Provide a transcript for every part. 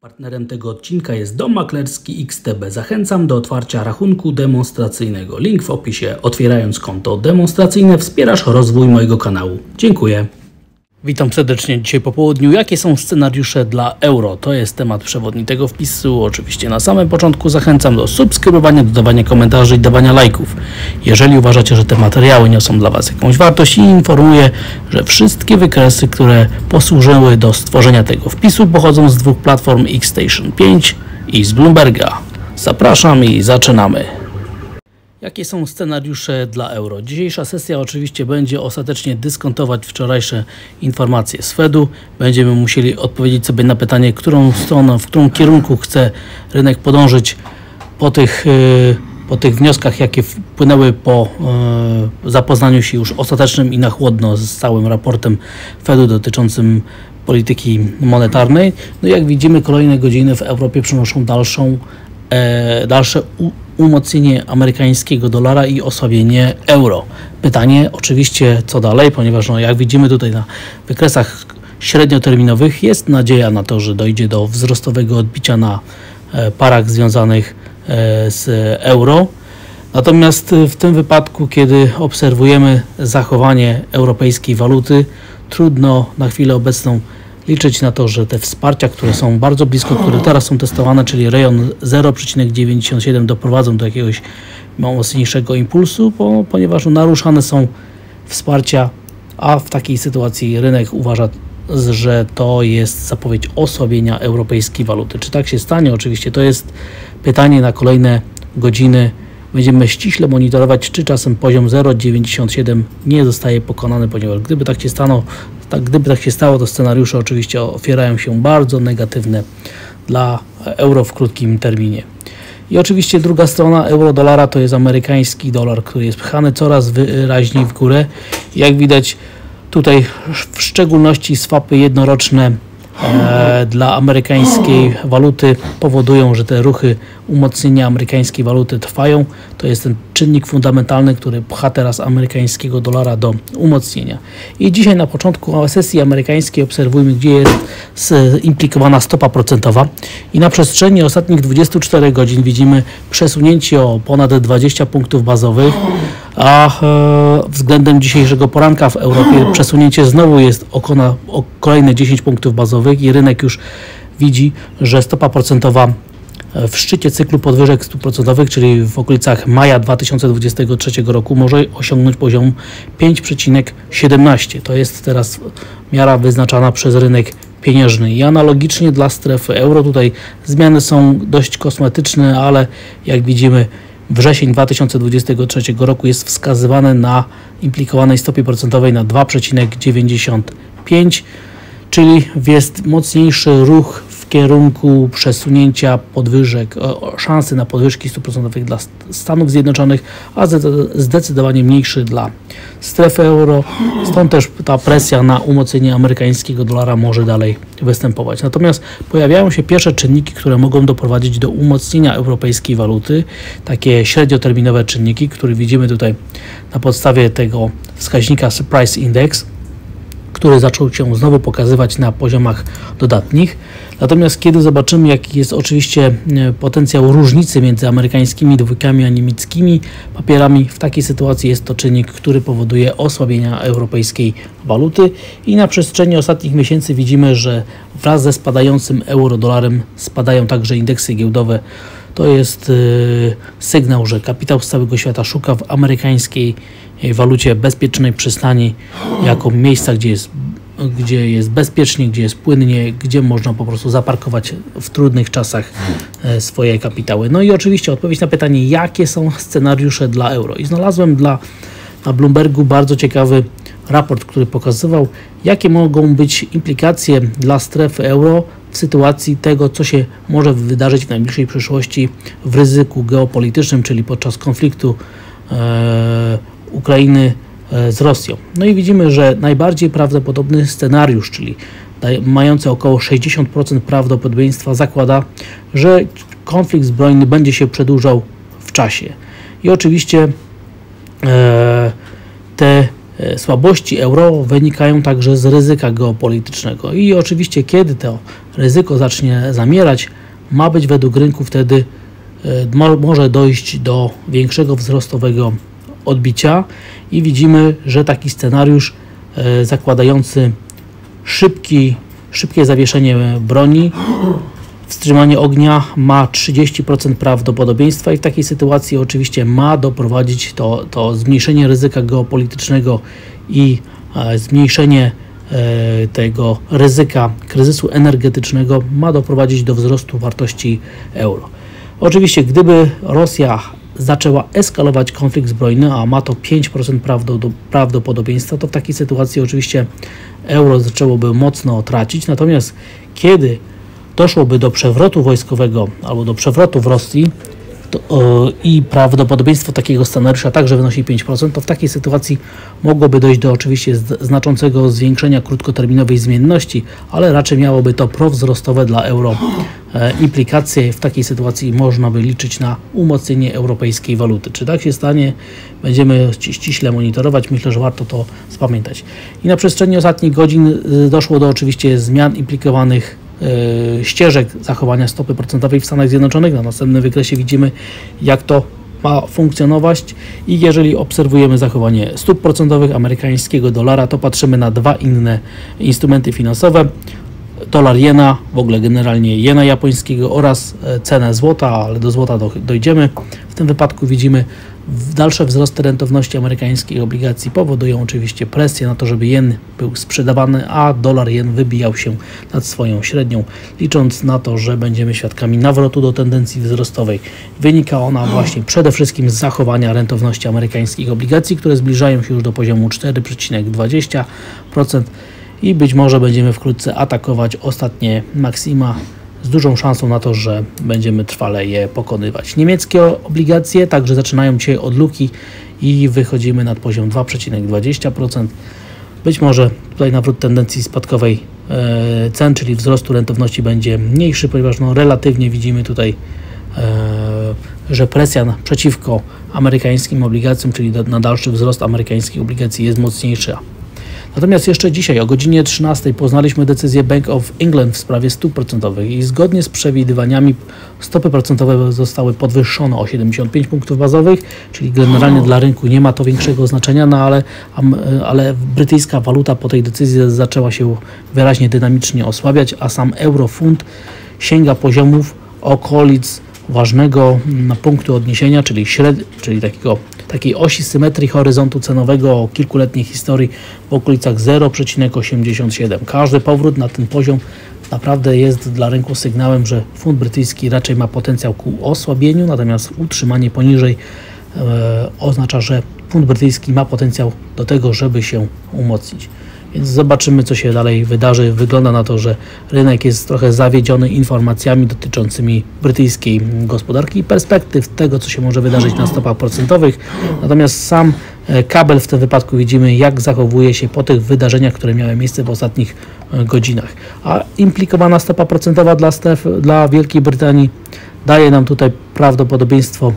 Partnerem tego odcinka jest Dom Maklerski XTB. Zachęcam do otwarcia rachunku demonstracyjnego. Link w opisie. Otwierając konto demonstracyjne wspierasz rozwój mojego kanału. Dziękuję. Witam serdecznie dzisiaj po południu. Jakie są scenariusze dla euro? To jest temat przewodni tego wpisu. Oczywiście na samym początku zachęcam do subskrybowania, dodawania komentarzy i dawania lajków. Jeżeli uważacie, że te materiały niosą dla Was jakąś wartość, i informuję, że wszystkie wykresy, które posłużyły do stworzenia tego wpisu, pochodzą z dwóch platform Xstation 5 i z Bloomberga. Zapraszam i zaczynamy. Jakie są scenariusze dla euro? Dzisiejsza sesja oczywiście będzie ostatecznie dyskontować wczorajsze informacje z Fedu. Będziemy musieli odpowiedzieć sobie na pytanie, którą stronę, w którym kierunku chce rynek podążyć po tych wnioskach, jakie wpłynęły po zapoznaniu się już ostatecznym i na chłodno z całym raportem Fedu dotyczącym polityki monetarnej. No jak widzimy, kolejne godziny w Europie przynoszą dalsze umocnienie amerykańskiego dolara i osłabienie euro. Pytanie oczywiście, co dalej, ponieważ jak widzimy tutaj na wykresach średnioterminowych jest nadzieja na to, że dojdzie do wzrostowego odbicia na parach związanych z euro. Natomiast w tym wypadku, kiedy obserwujemy zachowanie europejskiej waluty, trudno na chwilę obecną liczyć na to, że te wsparcia, które są bardzo blisko, które teraz są testowane, czyli rejon 0,97 doprowadzą do jakiegoś mocniejszego impulsu, ponieważ naruszane są wsparcia, a w takiej sytuacji rynek uważa, że to jest zapowiedź osłabienia europejskiej waluty. Czy tak się stanie? Oczywiście to jest pytanie na kolejne godziny. Będziemy ściśle monitorować, czy czasem poziom 0,97 nie zostaje pokonany, ponieważ gdyby tak się stało, to scenariusze oczywiście otwierają się bardzo negatywne dla euro w krótkim terminie. I oczywiście druga strona euro-dolara to jest amerykański dolar, który jest pchany coraz wyraźniej w górę. Jak widać tutaj w szczególności swapy jednoroczne dla amerykańskiej waluty powodują, że te ruchy umocnienia amerykańskiej waluty trwają. To jest ten czynnik fundamentalny, który pcha teraz amerykańskiego dolara do umocnienia. I dzisiaj na początku sesji amerykańskiej obserwujmy, gdzie jest implikowana stopa procentowa. I na przestrzeni ostatnich 24 godzin widzimy przesunięcie o ponad 20 punktów bazowych, a względem dzisiejszego poranka w Europie przesunięcie znowu jest o kolejne 10 punktów bazowych i rynek już widzi, że stopa procentowa w szczycie cyklu podwyżek stóp procentowych, czyli w okolicach maja 2023 roku, może osiągnąć poziom 5,17. To jest teraz miara wyznaczana przez rynek pieniężny. I analogicznie dla strefy euro tutaj zmiany są dość kosmetyczne, ale jak widzimy, wrzesień 2023 roku jest wskazywany na implikowanej stopie procentowej na 2,95, czyli jest mocniejszy ruch w kierunku przesunięcia podwyżek, szansy na podwyżki stóp procentowych dla Stanów Zjednoczonych, a zdecydowanie mniejszy dla strefy euro. Stąd też ta presja na umocnienie amerykańskiego dolara może dalej występować. Natomiast pojawiają się pierwsze czynniki, które mogą doprowadzić do umocnienia europejskiej waluty. Takie średnioterminowe czynniki, które widzimy tutaj na podstawie tego wskaźnika Surprise Index, który zaczął się znowu pokazywać na poziomach dodatnich. Natomiast kiedy zobaczymy, jaki jest oczywiście potencjał różnicy między amerykańskimi dwójkami a niemieckimi papierami, w takiej sytuacji jest to czynnik, który powoduje osłabienia europejskiej waluty. I na przestrzeni ostatnich miesięcy widzimy, że wraz ze spadającym euro-dolarem spadają także indeksy giełdowe. To jest sygnał, że kapitał z całego świata szuka w amerykańskiej walucie bezpiecznej przystani jako miejsca, gdzie jest bezpiecznie, gdzie jest płynnie, gdzie można po prostu zaparkować w trudnych czasach swoje kapitały. No i oczywiście odpowiedź na pytanie, jakie są scenariusze dla euro. I znalazłem na Bloombergu bardzo ciekawy raport, który pokazywał, jakie mogą być implikacje dla strefy euro w sytuacji tego, co się może wydarzyć w najbliższej przyszłości w ryzyku geopolitycznym, czyli podczas konfliktu Ukrainy z Rosją. No i widzimy, że najbardziej prawdopodobny scenariusz, czyli mający około 60% prawdopodobieństwa, zakłada, że konflikt zbrojny będzie się przedłużał w czasie. I oczywiście te słabości euro wynikają także z ryzyka geopolitycznego. I oczywiście kiedy to ryzyko zacznie zamierać, ma być według rynku wtedy może dojść do większego wzrostowego odbicia i widzimy, że taki scenariusz zakładający szybkie zawieszenie broni, wstrzymanie ognia ma 30% prawdopodobieństwa i w takiej sytuacji oczywiście ma doprowadzić to zmniejszenie ryzyka geopolitycznego i zmniejszenie tego ryzyka kryzysu energetycznego ma doprowadzić do wzrostu wartości euro. Oczywiście gdyby Rosja zaczęła eskalować konflikt zbrojny, a ma to 5% prawdopodobieństwa, to w takiej sytuacji oczywiście euro zaczęłoby mocno tracić, natomiast kiedy doszłoby do przewrotu wojskowego albo do przewrotu w Rosji i prawdopodobieństwo takiego scenariusza także wynosi 5%, to w takiej sytuacji mogłoby dojść do oczywiście znaczącego zwiększenia krótkoterminowej zmienności, ale raczej miałoby to prowzrostowe dla euro implikacje. W takiej sytuacji można by liczyć na umocnienie europejskiej waluty. Czy tak się stanie? Będziemy ściśle monitorować. Myślę, że warto to zapamiętać. I na przestrzeni ostatnich godzin doszło do oczywiście zmian implikowanych ścieżek zachowania stopy procentowej w Stanach Zjednoczonych. Na następnym wykresie widzimy, jak to ma funkcjonować i jeżeli obserwujemy zachowanie stóp procentowych amerykańskiego dolara, to patrzymy na dwa inne instrumenty finansowe. Dolar jena, w ogóle generalnie jena japońskiego oraz cenę złota, ale do złota dojdziemy. W tym wypadku widzimy dalsze wzrosty rentowności amerykańskiej obligacji powodują oczywiście presję na to, żeby jen był sprzedawany, a dolar jen wybijał się nad swoją średnią, licząc na to, że będziemy świadkami nawrotu do tendencji wzrostowej. Wynika ona właśnie przede wszystkim z zachowania rentowności amerykańskich obligacji, które zbliżają się już do poziomu 4,20% i być może będziemy wkrótce atakować ostatnie maksima z dużą szansą na to, że będziemy trwale je pokonywać. Niemieckie obligacje także zaczynają dzisiaj od luki i wychodzimy nad poziom 2,20%. Być może tutaj nawrót tendencji spadkowej cen, czyli wzrostu rentowności będzie mniejszy, ponieważ relatywnie widzimy tutaj, że presja przeciwko amerykańskim obligacjom, czyli na dalszy wzrost amerykańskich obligacji jest mocniejsza. Natomiast jeszcze dzisiaj o godzinie 13 poznaliśmy decyzję Bank of England w sprawie stóp procentowych i zgodnie z przewidywaniami stopy procentowe zostały podwyższone o 75 punktów bazowych, czyli generalnie dla rynku nie ma to większego znaczenia, ale brytyjska waluta po tej decyzji zaczęła się wyraźnie dynamicznie osłabiać, a sam euro-funt sięga poziomów okolic ważnego punktu odniesienia, czyli takiej osi symetrii horyzontu cenowego o kilkuletniej historii w okolicach 0,87. Każdy powrót na ten poziom naprawdę jest dla rynku sygnałem, że funt brytyjski raczej ma potencjał ku osłabieniu, natomiast utrzymanie poniżej oznacza, że funt brytyjski ma potencjał do tego, żeby się umocnić. Więc zobaczymy, co się dalej wydarzy. Wygląda na to, że rynek jest trochę zawiedziony informacjami dotyczącymi brytyjskiej gospodarki i perspektyw tego, co się może wydarzyć na stopach procentowych. Natomiast sam kabel w tym wypadku widzimy, jak zachowuje się po tych wydarzeniach, które miały miejsce w ostatnich godzinach. A implikowana stopa procentowa dla Wielkiej Brytanii daje nam tutaj prawdopodobieństwo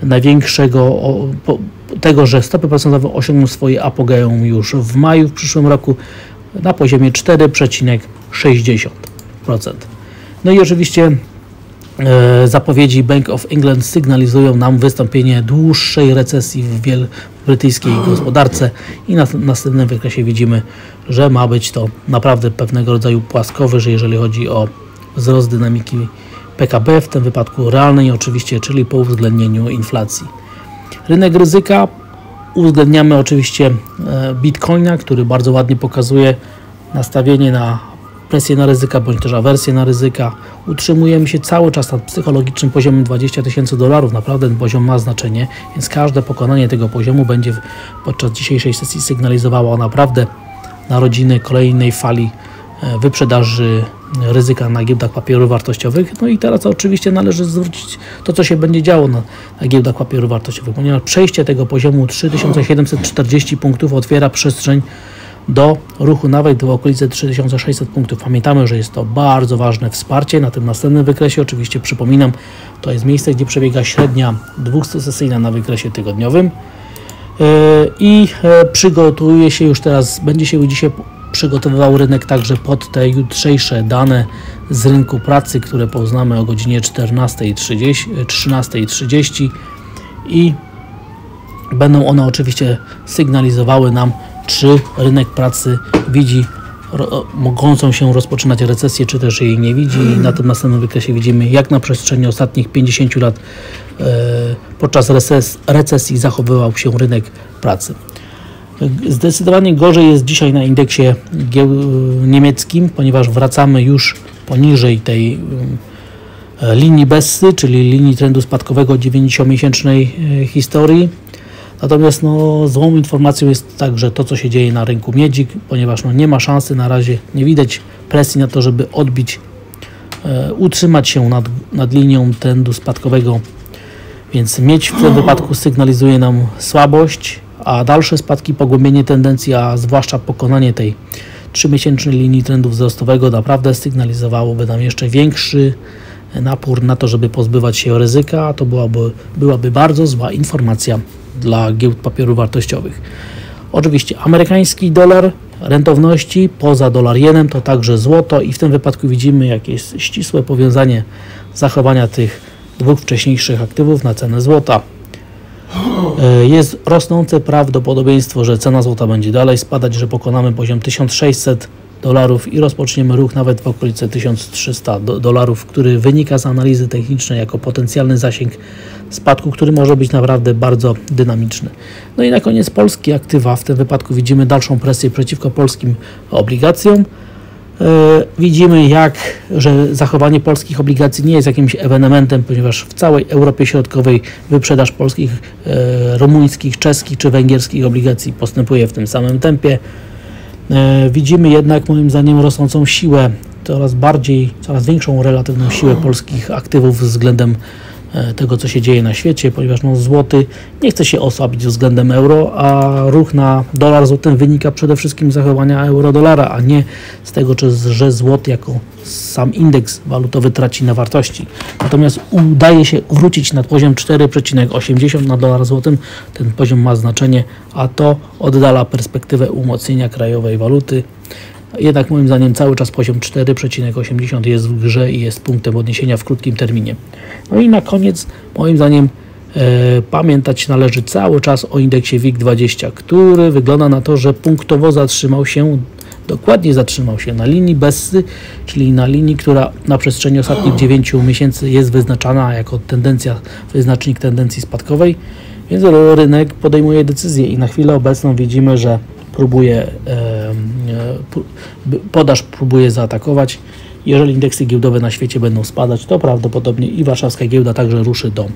największego tego, że stopy procentowe osiągną swoje apogeum już w maju w przyszłym roku na poziomie 4,60%. No i oczywiście zapowiedzi Bank of England sygnalizują nam wystąpienie dłuższej recesji w brytyjskiej gospodarce i na następnym wykresie widzimy, że ma być to naprawdę pewnego rodzaju płaskowyż, jeżeli chodzi o wzrost dynamiki PKB, w tym wypadku realnej oczywiście, czyli po uwzględnieniu inflacji. Rynek ryzyka uwzględniamy oczywiście Bitcoina, który bardzo ładnie pokazuje nastawienie na presję na ryzyka, bądź też awersję na ryzyka. Utrzymujemy się cały czas nad psychologicznym poziomem $20 000. Naprawdę ten poziom ma znaczenie, więc każde pokonanie tego poziomu będzie podczas dzisiejszej sesji sygnalizowało naprawdę narodziny kolejnej fali wyprzedaży ryzyka na giełdach papierów wartościowych. No i teraz oczywiście należy zwrócić to, co się będzie działo na giełdach papierów wartościowych, ponieważ przejście tego poziomu 3740 punktów otwiera przestrzeń do ruchu nawet do okolicy 3600 punktów. Pamiętamy, że jest to bardzo ważne wsparcie. Na tym następnym wykresie oczywiście przypominam, to jest miejsce, gdzie przebiega średnia 200-sesyjna na wykresie tygodniowym i przygotuje się już teraz, będzie się dzisiaj przygotowywał rynek także pod te jutrzejsze dane z rynku pracy, które poznamy o godzinie 13:30 i będą one oczywiście sygnalizowały nam, czy rynek pracy widzi mogącą się rozpoczynać recesję, czy też jej nie widzi. I na tym następnym wykresie widzimy, jak na przestrzeni ostatnich 50 lat podczas recesji zachowywał się rynek pracy. Zdecydowanie gorzej jest dzisiaj na indeksie niemieckim, ponieważ wracamy już poniżej tej linii Bessy, czyli linii trendu spadkowego 90-miesięcznej historii. Natomiast złą informacją jest także to, co się dzieje na rynku miedzi, ponieważ nie ma szansy, na razie nie widać presji na to, żeby odbić, utrzymać się nad linią trendu spadkowego, więc miedź w tym wypadku sygnalizuje nam słabość, a dalsze spadki, pogłębienie tendencji, a zwłaszcza pokonanie tej 3-miesięcznej linii trendu wzrostowego naprawdę sygnalizowałoby nam jeszcze większy napór na to, żeby pozbywać się ryzyka, a to byłaby bardzo zła informacja dla giełd papierów wartościowych. Oczywiście amerykański dolar, rentowności poza dolar-jenem to także złoto i w tym wypadku widzimy, jakie jest ścisłe powiązanie zachowania tych dwóch wcześniejszych aktywów na cenę złota. Jest rosnące prawdopodobieństwo, że cena złota będzie dalej spadać, że pokonamy poziom $1600 i rozpoczniemy ruch nawet w okolicy $1300, który wynika z analizy technicznej jako potencjalny zasięg spadku, który może być naprawdę bardzo dynamiczny. No i na koniec polskie aktywa. W tym wypadku widzimy dalszą presję przeciwko polskim obligacjom. Widzimy, że zachowanie polskich obligacji nie jest jakimś ewenementem, ponieważ w całej Europie Środkowej wyprzedaż polskich, rumuńskich, czeskich czy węgierskich obligacji postępuje w tym samym tempie. Widzimy jednak, moim zdaniem, rosnącą siłę, coraz większą relatywną siłę polskich aktywów względem tego, co się dzieje na świecie, ponieważ złoty nie chce się osłabić względem euro, a ruch na dolar złotym wynika przede wszystkim z zachowania euro-dolara, a nie z tego, że złoty jako sam indeks walutowy traci na wartości. Natomiast udaje się wrócić na poziom 4,80 na dolar złotym. Ten poziom ma znaczenie, a to oddala perspektywę umocnienia krajowej waluty. Jednak moim zdaniem cały czas poziom 4,80 jest w grze i jest punktem odniesienia w krótkim terminie. No i na koniec moim zdaniem pamiętać należy cały czas o indeksie WIG20, który wygląda na to, że punktowo dokładnie zatrzymał się na linii Bessy, czyli na linii, która na przestrzeni ostatnich 9 miesięcy jest wyznaczana jako wyznacznik tendencji spadkowej, więc rynek podejmuje decyzję i na chwilę obecną widzimy, że podaż próbuje zaatakować. Jeżeli indeksy giełdowe na świecie będą spadać, to prawdopodobnie i warszawska giełda także ruszy do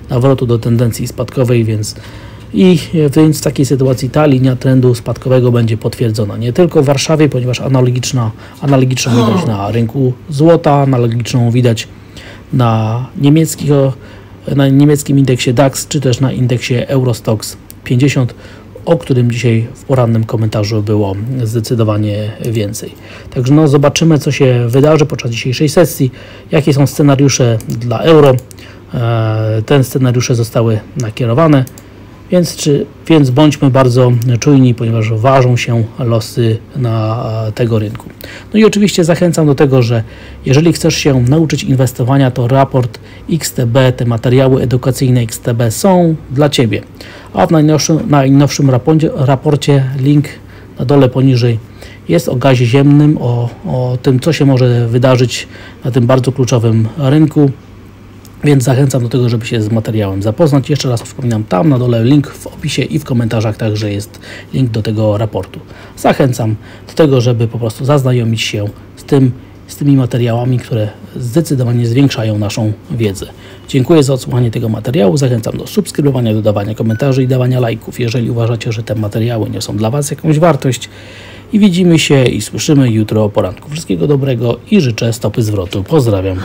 nawrotu do tendencji spadkowej, więc w takiej sytuacji ta linia trendu spadkowego będzie potwierdzona nie tylko w Warszawie, ponieważ analogiczną widać na rynku złota, analogiczną widać na niemieckim indeksie DAX, czy też na indeksie Eurostoxx 50, o którym dzisiaj w porannym komentarzu było zdecydowanie więcej. Także zobaczymy, co się wydarzy podczas dzisiejszej sesji, jakie są scenariusze dla euro. Te scenariusze zostały nakierowane, więc bądźmy bardzo czujni, ponieważ ważą się losy tego rynku. No i oczywiście zachęcam do tego, że jeżeli chcesz się nauczyć inwestowania, to raport XTB, te materiały edukacyjne XTB są dla Ciebie. A w najnowszym raporcie, link na dole poniżej, jest o gazie ziemnym, o tym, co się może wydarzyć na tym bardzo kluczowym rynku. Więc zachęcam do tego, żeby się z materiałem zapoznać. Jeszcze raz wspominam, tam na dole link w opisie i w komentarzach także jest link do tego raportu. Zachęcam do tego, żeby po prostu zaznajomić się z tymi materiałami, które zdecydowanie zwiększają naszą wiedzę. Dziękuję za odsłuchanie tego materiału. Zachęcam do subskrybowania, dodawania komentarzy i dawania lajków, jeżeli uważacie, że te materiały niosą dla Was jakąś wartość. I widzimy się i słyszymy jutro o poranku. Wszystkiego dobrego i życzę stopy zwrotu. Pozdrawiam.